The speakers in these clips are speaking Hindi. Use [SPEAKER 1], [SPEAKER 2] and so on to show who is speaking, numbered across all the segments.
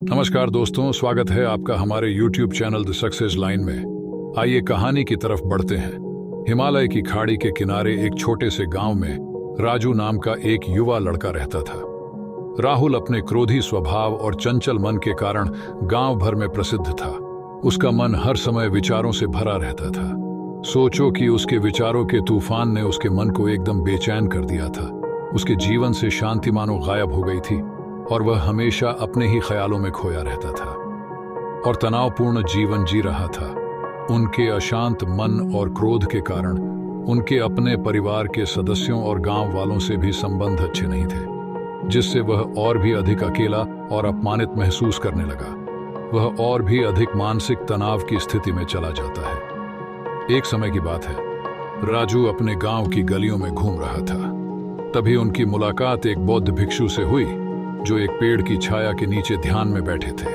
[SPEAKER 1] नमस्कार दोस्तों, स्वागत है आपका हमारे YouTube channel the success line में। आइए कहानी की तरफ बढ़ते हैं। हिमालय की खाड़ी के किनारे एक छोटे से गांव में राजू नाम का एक युवा लड़का रहता था। राहुल अपने क्रोधी स्वभाव और चंचल मन के कारण गांव भर में प्रसिद्ध था। उसका मन हर समय विचारों से भरा रहता था। सोचो कि उसके विचारों के तूफान ने उसके मन को एकदम बेचैन कर दिया था। उसके जीवन से शांति मानो गायब हो गई थी और वह हमेशा अपने ही ख्यालों में खोया रहता था और तनावपूर्ण जीवन जी रहा था। उनके अशांत मन और क्रोध के कारण उनके अपने परिवार के सदस्यों और गांव वालों से भी संबंध अच्छे नहीं थे, जिससे वह और भी अधिक अकेला और अपमानित महसूस करने लगा। वह और भी अधिक मानसिक तनाव की स्थिति में चला जाता है। एक समय की बात है, राजू अपने गांव की गलियों में घूम रहा था। तभी उनकी मुलाकात एक बौद्ध भिक्षु से हुई जो एक पेड़ की छाया के नीचे ध्यान में बैठे थे।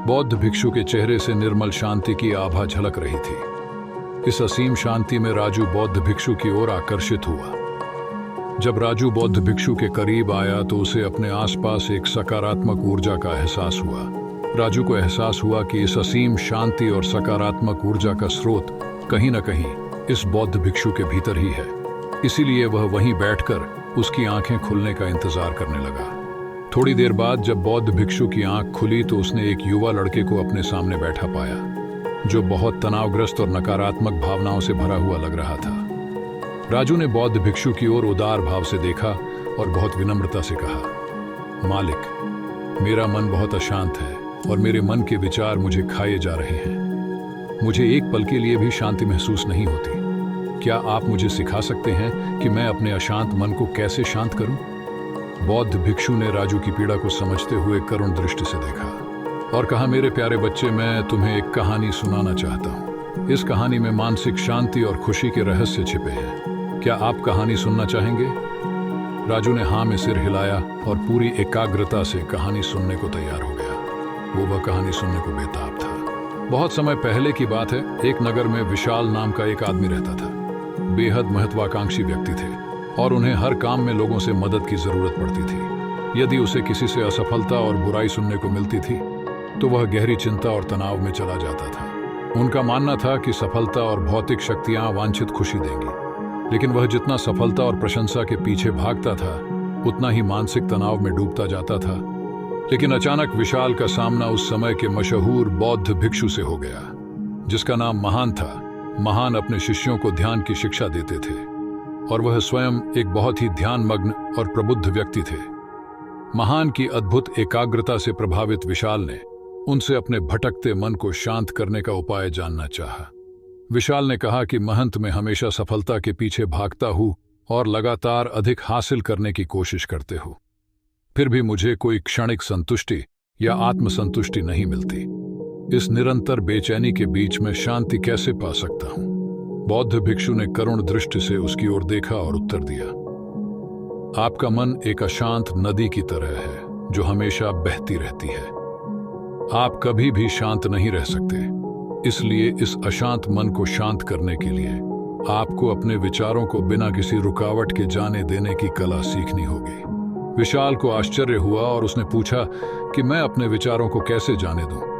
[SPEAKER 1] बौद्ध भिक्षु के चेहरे से निर्मल शांति की आभा झलक रही थी। इस असीम शांति में राजू बौद्ध भिक्षु की ओर आकर्षित हुआ। जब राजू बौद्ध भिक्षु के करीब आया तो उसे अपने आसपास एक सकारात्मक ऊर्जा का एहसास हुआ। राजू को एहसास हुआ कि इस असीम शांति और सकारात्मक ऊर्जा का स्रोत कहीं न कहीं इस बौद्ध भिक्षु के भीतर ही है। इसीलिए वह वहीं बैठकर उसकी आंखें खुलने का इंतजार करने लगा। थोड़ी देर बाद जब बौद्ध भिक्षु की आंख खुली तो उसने एक युवा लड़के को अपने सामने बैठा पाया, जो बहुत तनावग्रस्त और नकारात्मक भावनाओं से भरा हुआ लग रहा था। राजू ने बौद्ध भिक्षु की ओर उदार भाव से देखा और बहुत विनम्रता से कहा, मालिक, मेरा मन बहुत अशांत है और मेरे मन के विचार मुझे खाए जा रहे हैं। मुझे एक पल के लिए भी शांति महसूस नहीं होती। क्या आप मुझे सिखा सकते हैं कि मैं अपने अशांत मन को कैसे शांत करूं? बौद्ध भिक्षु ने राजू की पीड़ा को समझते हुए करुण दृष्टि से देखा और कहा, मेरे प्यारे बच्चे, मैं तुम्हें एक कहानी सुनाना चाहता हूँ। इस कहानी में मानसिक शांति और खुशी के रहस्य छिपे हैं। क्या आप कहानी सुनना चाहेंगे? राजू ने हाँ में सिर हिलाया और पूरी एकाग्रता से कहानी सुनने को तैयार हो गया। वह कहानी सुनने को बेताब था। बहुत समय पहले की बात है। एक नगर में विशाल नाम का एक आदमी रहता था। बेहद महत्वाकांक्षी व्यक्ति थे और उन्हें हर काम में लोगों से मदद की जरूरत पड़ती थी। यदि उसे किसी से असफलता और बुराई सुनने को मिलती थी तो वह गहरी चिंता और तनाव में चला जाता था। उनका मानना था कि सफलता और भौतिक शक्तियां वांछित खुशी देंगी, लेकिन वह जितना सफलता और प्रशंसा के पीछे भागता था उतना ही मानसिक तनाव में डूबता जाता था। लेकिन अचानक विशाल का सामना उस समय के मशहूर बौद्ध भिक्षु से हो गया, जिसका नाम महान था। महान अपने शिष्यों को ध्यान की शिक्षा देते थे और वह स्वयं एक बहुत ही ध्यानमग्न और प्रबुद्ध व्यक्ति थे। महान की अद्भुत एकाग्रता से प्रभावित विशाल ने उनसे अपने भटकते मन को शांत करने का उपाय जानना चाहा। विशाल ने कहा कि महंत, मैं हमेशा सफलता के पीछे भागता हूँ और लगातार अधिक हासिल करने की कोशिश करते हूँ, फिर भी मुझे कोई क्षणिक संतुष्टि या आत्मसंतुष्टि नहीं मिलती। इस निरंतर बेचैनी के बीच में शांति कैसे पा सकता हूँ? बौद्ध भिक्षु ने करुण दृष्टि से उसकी ओर देखा और उत्तर दिया, आपका मन एक अशांत नदी की तरह है जो हमेशा बहती रहती है। आप कभी भी शांत नहीं रह सकते। इसलिए इस अशांत मन को शांत करने के लिए आपको अपने विचारों को बिना किसी रुकावट के जाने देने की कला सीखनी होगी। विशाल को आश्चर्य हुआ और उसने पूछा कि मैं अपने विचारों को कैसे जाने दूं?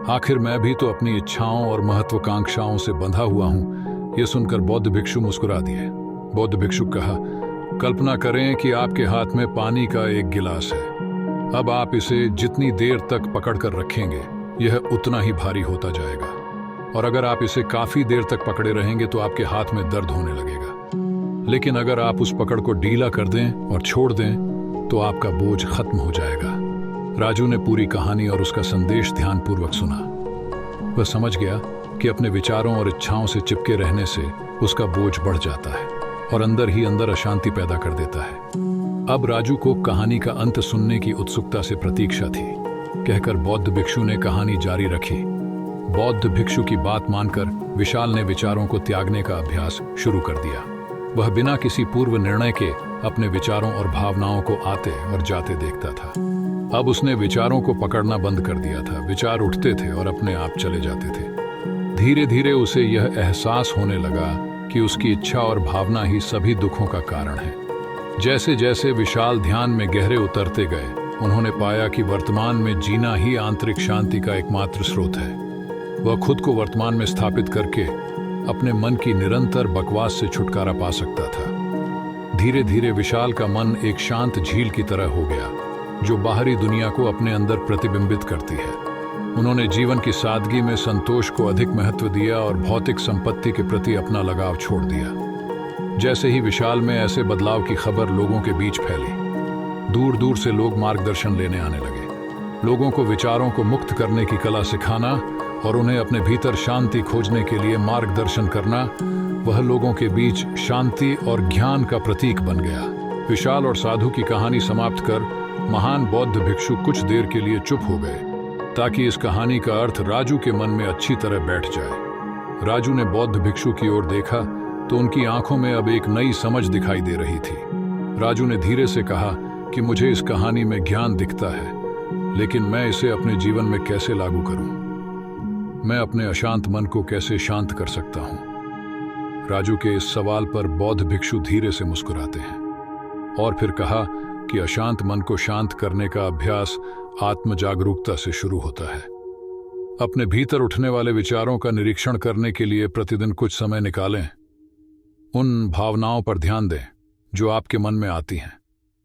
[SPEAKER 1] आखिर मैं भी तो अपनी इच्छाओं और महत्वाकांक्षाओं से बंधा हुआ हूं। यह सुनकर बौद्ध भिक्षु मुस्कुरा दिए। बौद्ध भिक्षु कहा, कल्पना करें कि आपके हाथ में पानी का एक गिलास है। अब आप इसे जितनी देर तक पकड़कर रखेंगे यह उतना ही भारी होता जाएगा, और अगर आप इसे काफी देर तक पकड़े रहेंगे तो आपके हाथ में दर्द होने लगेगा। लेकिन अगर आप उस पकड़ को ढीला कर दें और छोड़ दें तो आपका बोझ खत्म हो जाएगा। राजू ने पूरी कहानी और उसका संदेश ध्यानपूर्वक सुना। वह समझ गया कि अपने विचारों और इच्छाओं से चिपके रहने से उसका बोझ बढ़ जाता है और अंदर ही अंदर अशांति पैदा कर देता है। अब राजू को कहानी का अंत सुनने की उत्सुकता से प्रतीक्षा थी। कहकर बौद्ध भिक्षु ने कहानी जारी रखी। बौद्ध भिक्षु की बात मानकर विशाल ने विचारों को त्यागने का अभ्यास शुरू कर दिया। वह बिना किसी पूर्व निर्णय के अपने विचारों और भावनाओं को आते और जाते देखता था। अब उसने विचारों को पकड़ना बंद कर दिया था। विचार उठते थे और अपने आप चले जाते थे। धीरे धीरे उसे यह एहसास होने लगा कि उसकी इच्छा और भावना ही सभी दुखों का कारण है। जैसे जैसे विशाल ध्यान में गहरे उतरते गए उन्होंने पाया कि वर्तमान में जीना ही आंतरिक शांति का एकमात्र स्रोत है। वह खुद को वर्तमान में स्थापित करके अपने मन की निरंतर बकवास से छुटकारा पा सकता था। धीरे धीरे विशाल का मन एक शांत झील की तरह हो गया, जो बाहरी दुनिया को अपने अंदर प्रतिबिंबित करती है। उन्होंने जीवन की सादगी में संतोष को अधिक महत्व दिया और भौतिक संपत्ति के प्रति अपना लगाव छोड़ दिया। जैसे ही विशाल में ऐसे बदलाव की खबर लोगों के बीच फैली, दूर दूर से लोग मार्गदर्शन लेने आने लगे। लोगों को विचारों को मुक्त करने की कला सिखाना और उन्हें अपने भीतर शांति खोजने के लिए मार्गदर्शन करना, वह लोगों के बीच शांति और ज्ञान का प्रतीक बन गया। विशाल और साधु की कहानी समाप्त कर महान बौद्ध भिक्षु कुछ देर के लिए चुप हो गए, ताकि इस कहानी का अर्थ राजू के मन में अच्छी तरह बैठ जाए। राजू ने बौद्ध भिक्षु की ओर देखा तो उनकी आंखों में अब एक नई समझ दिखाई दे रही थी। राजू ने धीरे से कहा कि मुझे इस कहानी में ज्ञान दिखता है, लेकिन मैं इसे अपने जीवन में कैसे लागू करूं? मैं अपने अशांत मन को कैसे शांत कर सकता हूं? राजू के इस सवाल पर बौद्ध भिक्षु धीरे से मुस्कुराते हैं और फिर कहा कि अशांत मन को शांत करने का अभ्यास आत्म जागरूकता से शुरू होता है। अपने भीतर उठने वाले विचारों का निरीक्षण करने के लिए प्रतिदिन कुछ समय निकालें। उन भावनाओं पर ध्यान दें जो आपके मन में आती हैं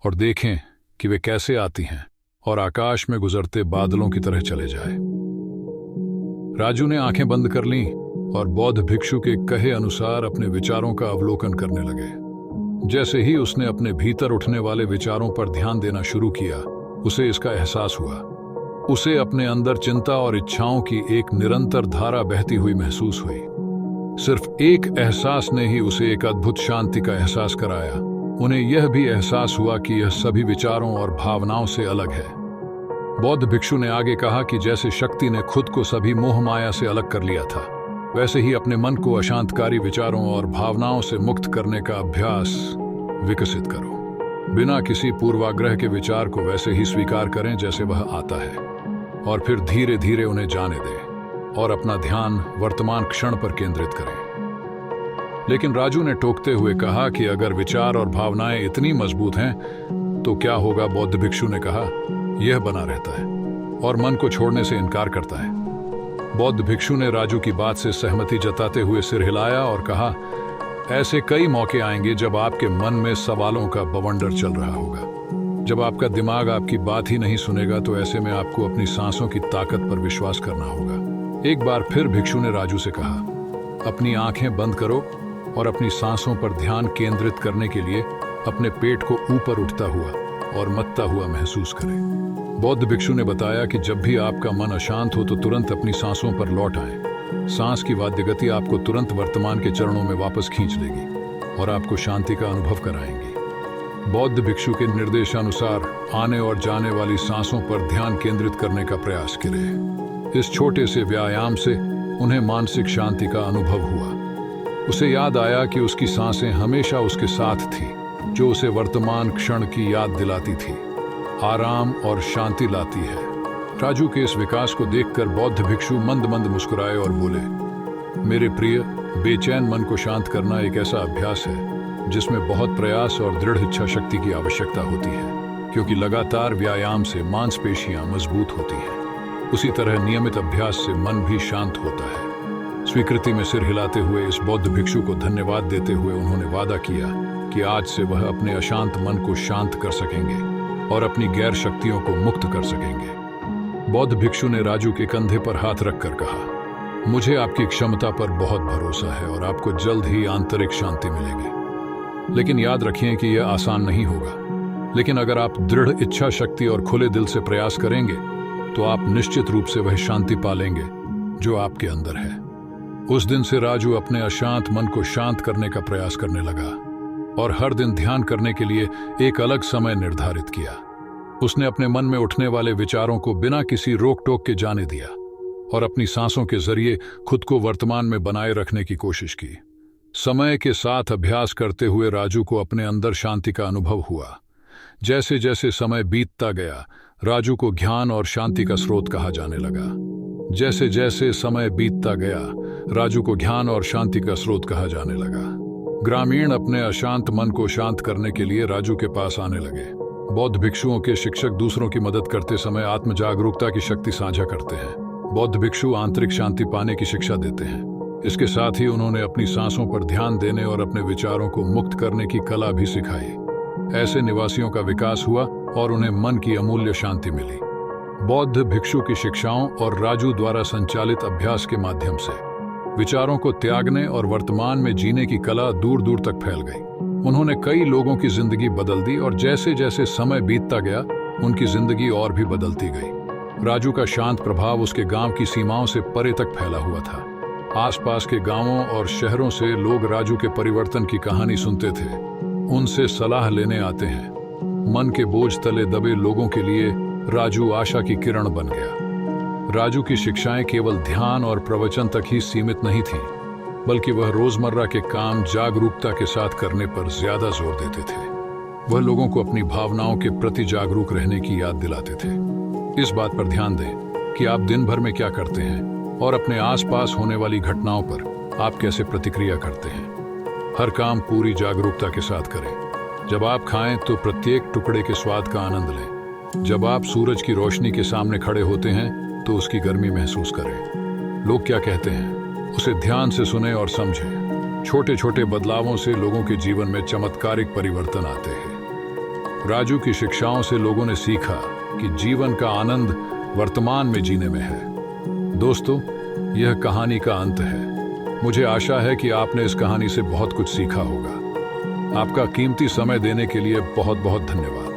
[SPEAKER 1] और देखें कि वे कैसे आती हैं और आकाश में गुजरते बादलों की तरह चले जाए। राजू ने आंखें बंद कर लीं और बौद्ध भिक्षु के कहे अनुसार अपने विचारों का अवलोकन करने लगे। जैसे ही उसने अपने भीतर उठने वाले विचारों पर ध्यान देना शुरू किया, उसे इसका एहसास हुआ। उसे अपने अंदर चिंता और इच्छाओं की एक निरंतर धारा बहती हुई महसूस हुई। सिर्फ एक एहसास ने ही उसे एक अद्भुत शांति का एहसास कराया। उन्हें यह भी एहसास हुआ कि यह सभी विचारों और भावनाओं से अलग है। बौद्ध भिक्षु ने आगे कहा कि जैसे शक्ति ने खुद को सभी मोह माया से अलग कर लिया था, वैसे ही अपने मन को अशांतकारी विचारों और भावनाओं से मुक्त करने का अभ्यास विकसित करो। बिना किसी पूर्वाग्रह के विचार को वैसे ही स्वीकार करें जैसे वह आता है, और फिर धीरे धीरे उन्हें जाने दें और अपना ध्यान वर्तमान क्षण पर केंद्रित करें। लेकिन राजू ने टोकते हुए कहा कि अगर विचार और भावनाएं इतनी मजबूत हैं तो क्या होगा? बौद्ध भिक्षु ने कहा, यह बना रहता है और मन को छोड़ने से इनकार करता है। बौद्ध भिक्षु ने राजू की बात से सहमति जताते हुए सिर हिलाया और कहा, ऐसे कई मौके आएंगे जब आपके मन में सवालों का बवंडर चल रहा होगा। जब आपका दिमाग आपकी बात ही नहीं सुनेगा, तो ऐसे में आपको अपनी सांसों की ताकत पर विश्वास करना होगा। एक बार फिर भिक्षु ने राजू से कहा, अपनी आंखें बंद करो और अपनी सांसों पर ध्यान केंद्रित करने के लिए अपने पेट को ऊपर उठता हुआ और मत्ता हुआ महसूस करें। बौद्ध भिक्षु ने बताया कि जब भी आपका मन अशांत हो तो तुरंत अपनी सांसों पर लौट आएं। सांस की वाद्य गति आपको तुरंत वर्तमान के चरणों में वापस खींच लेगी और आपको शांति का अनुभव कराएंगी। बौद्ध भिक्षु के निर्देशानुसार आने और जाने वाली सांसों पर ध्यान केंद्रित करने का प्रयास करें। इस छोटे से व्यायाम से उन्हें मानसिक शांति का अनुभव हुआ। उसे याद आया कि उसकी सांसें हमेशा उसके साथ थी, जो उसे वर्तमान क्षण की याद दिलाती थी, आराम और शांति लाती है। राजू के इस विकास को देखकर बौद्ध भिक्षु मंद मंद मुस्कुराए और बोले, मेरे प्रिय, बेचैन मन को शांत करना एक ऐसा अभ्यास है जिसमें बहुत प्रयास और दृढ़ इच्छा शक्ति की आवश्यकता होती है, क्योंकि लगातार व्यायाम से मांसपेशियां मजबूत होती हैं। उसी तरह नियमित अभ्यास से मन भी शांत होता है। स्वीकृति में सिर हिलाते हुए इस बौद्ध भिक्षु को धन्यवाद देते हुए उन्होंने वादा किया कि आज से वह अपने अशांत मन को शांत कर सकेंगे और अपनी गैर शक्तियों को मुक्त कर सकेंगे। बौद्ध भिक्षु ने राजू के कंधे पर हाथ रखकर कहा, मुझे आपकी क्षमता पर बहुत भरोसा है और आपको जल्द ही आंतरिक शांति मिलेगी। लेकिन याद रखिए कि यह आसान नहीं होगा, लेकिन अगर आप दृढ़ इच्छा शक्ति और खुले दिल से प्रयास करेंगे तो आप निश्चित रूप से वह शांति पालेंगे जो आपके अंदर है। उस दिन से राजू अपने अशांत मन को शांत करने का प्रयास करने लगा और हर दिन ध्यान करने के लिए एक अलग समय निर्धारित किया। उसने अपने मन में उठने वाले विचारों को बिना किसी रोक टोक के जाने दिया और अपनी सांसों के जरिए खुद को वर्तमान में बनाए रखने की कोशिश की। समय के साथ अभ्यास करते हुए राजू को अपने अंदर शांति का अनुभव हुआ। जैसे जैसे समय बीतता गया, राजू को ज्ञान और शांति का स्रोत कहा जाने लगा। जैसे जैसे समय बीतता गया, राजू को ज्ञान और शांति का स्रोत कहा जाने लगा। ग्रामीण अपने अशांत मन को शांत करने के लिए राजू के पास आने लगे। बौद्ध भिक्षुओं के शिक्षक दूसरों की मदद करते समय आत्म जागरूकता की शक्ति साझा करते हैं। बौद्ध भिक्षु आंतरिक शांति पाने की शिक्षा देते हैं। इसके साथ ही उन्होंने अपनी सांसों पर ध्यान देने और अपने विचारों को मुक्त करने की कला भी सिखाई। ऐसे निवासियों का विकास हुआ और उन्हें मन की अमूल्य शांति मिली। बौद्ध भिक्षु की शिक्षाओं और राजू द्वारा संचालित अभ्यास के माध्यम से विचारों को त्यागने और वर्तमान में जीने की कला दूर दूर तक फैल गई। उन्होंने कई लोगों की जिंदगी बदल दी और जैसे जैसे समय बीतता गया उनकी जिंदगी और भी बदलती गई। राजू का शांत प्रभाव उसके गांव की सीमाओं से परे तक फैला हुआ था। आसपास के गांवों और शहरों से लोग राजू के परिवर्तन की कहानी सुनते थे, उनसे सलाह लेने आते हैं। मन के बोझ तले दबे लोगों के लिए राजू आशा की किरण बन गया। राजू की शिक्षाएं केवल ध्यान और प्रवचन तक ही सीमित नहीं थीं, बल्कि वह रोजमर्रा के काम जागरूकता के साथ करने पर ज्यादा जोर देते थे। वह लोगों को अपनी भावनाओं के प्रति जागरूक रहने की याद दिलाते थे। इस बात पर ध्यान दें कि आप दिन भर में क्या करते हैं और अपने आसपास होने वाली घटनाओं पर आप कैसे प्रतिक्रिया करते हैं। हर काम पूरी जागरूकता के साथ करें। जब आप खाएं तो प्रत्येक टुकड़े के स्वाद का आनंद लें। जब आप सूरज की रोशनी के सामने खड़े होते हैं तो उसकी गर्मी महसूस करें। लोग क्या कहते हैं उसे ध्यान से सुने और समझें। छोटे छोटे बदलावों से लोगों के जीवन में चमत्कारिक परिवर्तन आते हैं। राजू की शिक्षाओं से लोगों ने सीखा कि जीवन का आनंद वर्तमान में जीने में है। दोस्तों, यह कहानी का अंत है। मुझे आशा है कि आपने इस कहानी से बहुत कुछ सीखा होगा। आपका कीमती समय देने के लिए बहुत बहुत धन्यवाद।